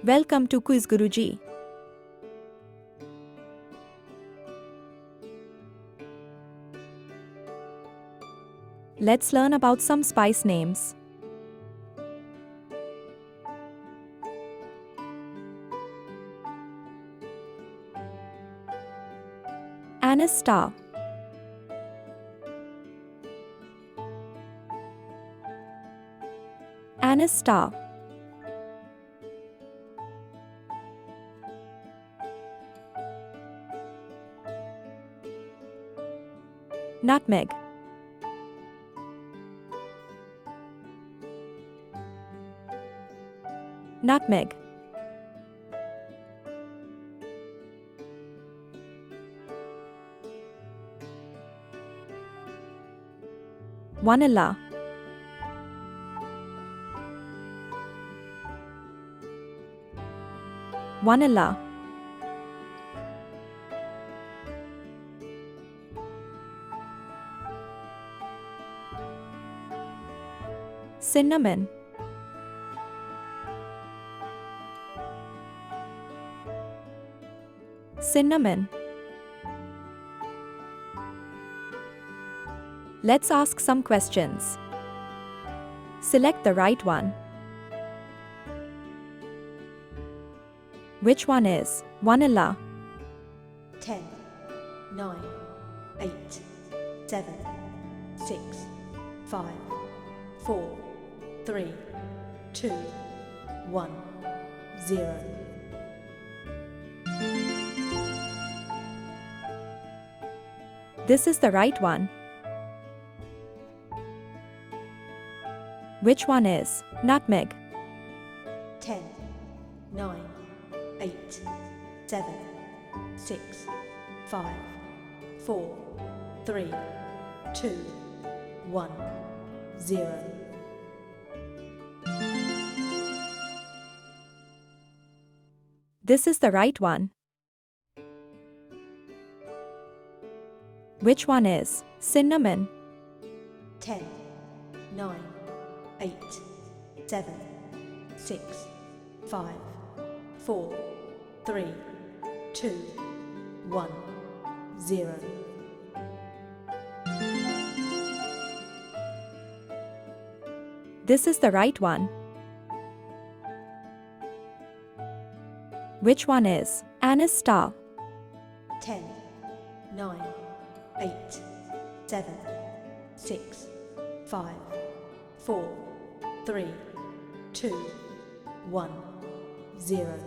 Welcome to Quiz Guruji. Let's learn about some spice names. Anise star, anise star, nutmeg, nutmeg, vanilla, vanilla, cinnamon, cinnamon. Let's ask some questions. Select the right one. Which one is vanilla? 10, 9, 8, 7, 6, 5, 4, 3, 2, 1, 0. This is the right one. Which one is nutmeg? 10, 9, 8, 7, 6, 5, 4, 3, 2, 1, 0. This is the right one. Which one is cinnamon? 10, 9, 8, 7, 6, 5, 4, 3, 2, 1, 0. This is the right one. Which one is anise star? 10, 9, 8, 7, 6, 5, 4, 3, 2, 1, 0.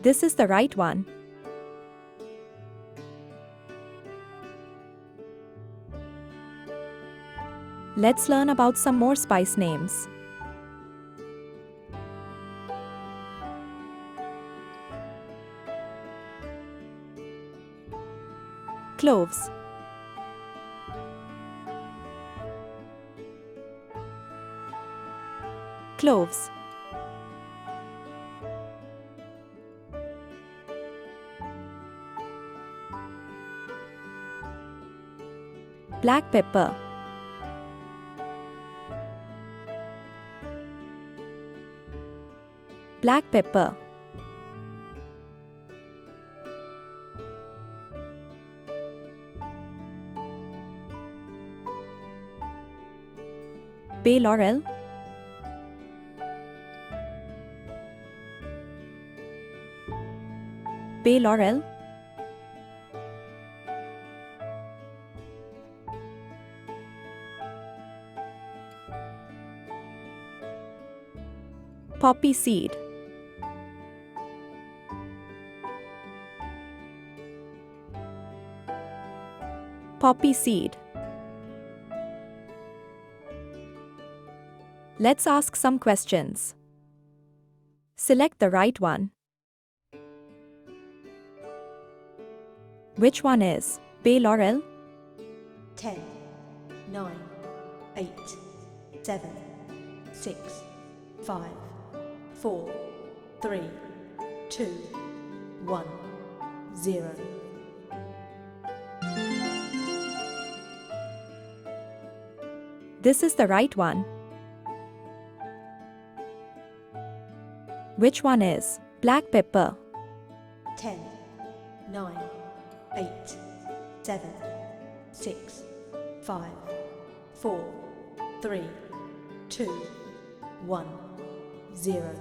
This is the right one. Let's learn about some more spice names. Cloves, cloves, black pepper, black pepper, bay laurel, bay laurel, poppy seed, poppy seed. Let's ask some questions. Select the right one. Which one is bay laurel? 10, 9, 8, 7, 6, 5, 4, 3, 2, 1, 0. This is the right one. Which one is black pepper? 10, 9, 8, 7, 6, 5, 4, 3, 2, 1, 0.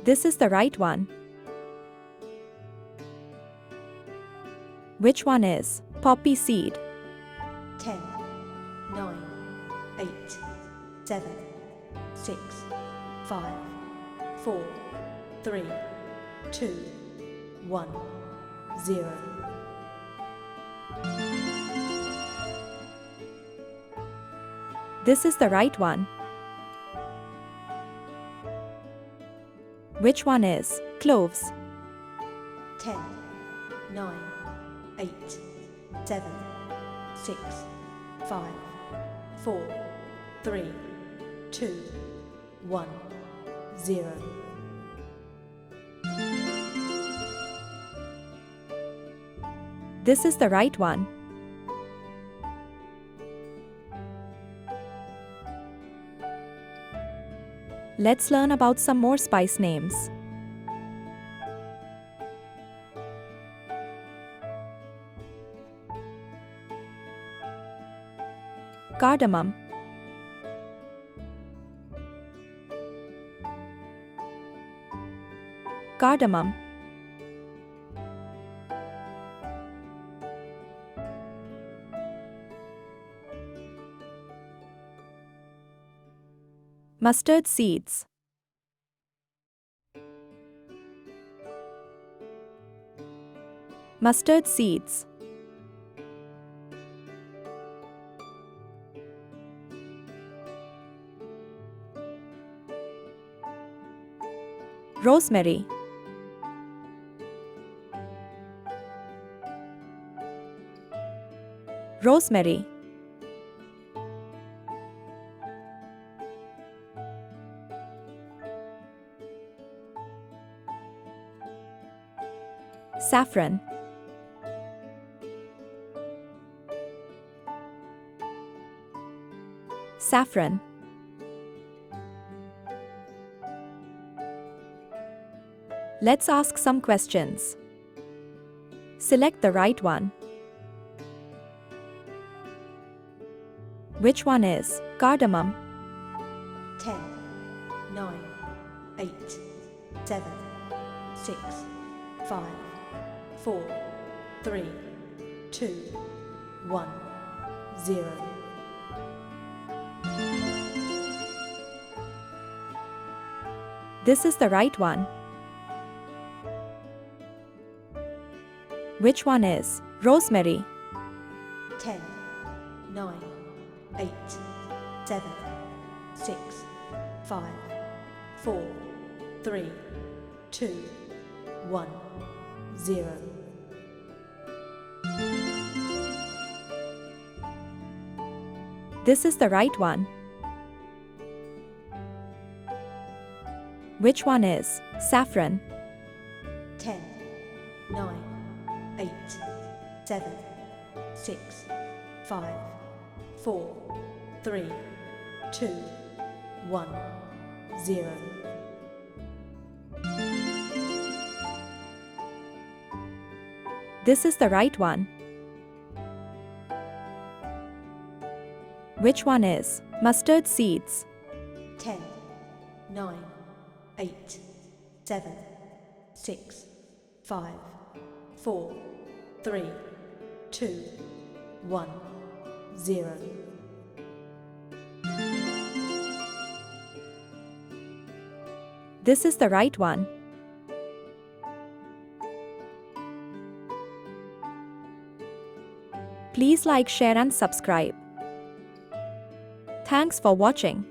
This is the right one. Which one is poppy seed? 10, 9, 8, 7, 6, 5, 4, 3, 2, 1, 0. This is the right one. Which one is cloves? 10, 9, 8, 7, 6, 5, 4, 3, 2, 1, 0. This is the right one. Let's learn about some more spice names. Cardamom, cardamom, mustard seeds, mustard seeds, rosemary, rosemary, saffron, saffron, let's ask some questions. Select the right one. Which one is cardamom? 10, 9, 8, 7, 6, 5, 4, 3, 2, 1, 0. This is the right one. Which one is rosemary? 10, 9, 8, 7, 6, 5, 4, 3, 2, 1, 0. This is the right one. Which one is saffron? 10, 9, 8, 7, 6, 5, 4, 3, 2, 1, 0. This is the right one. Which one is mustard seeds? 10, 9, 8, 7, 6, 5, 4, 3, 2, 1, 0. This is the right one. Please like, share and subscribe. Thanks for watching.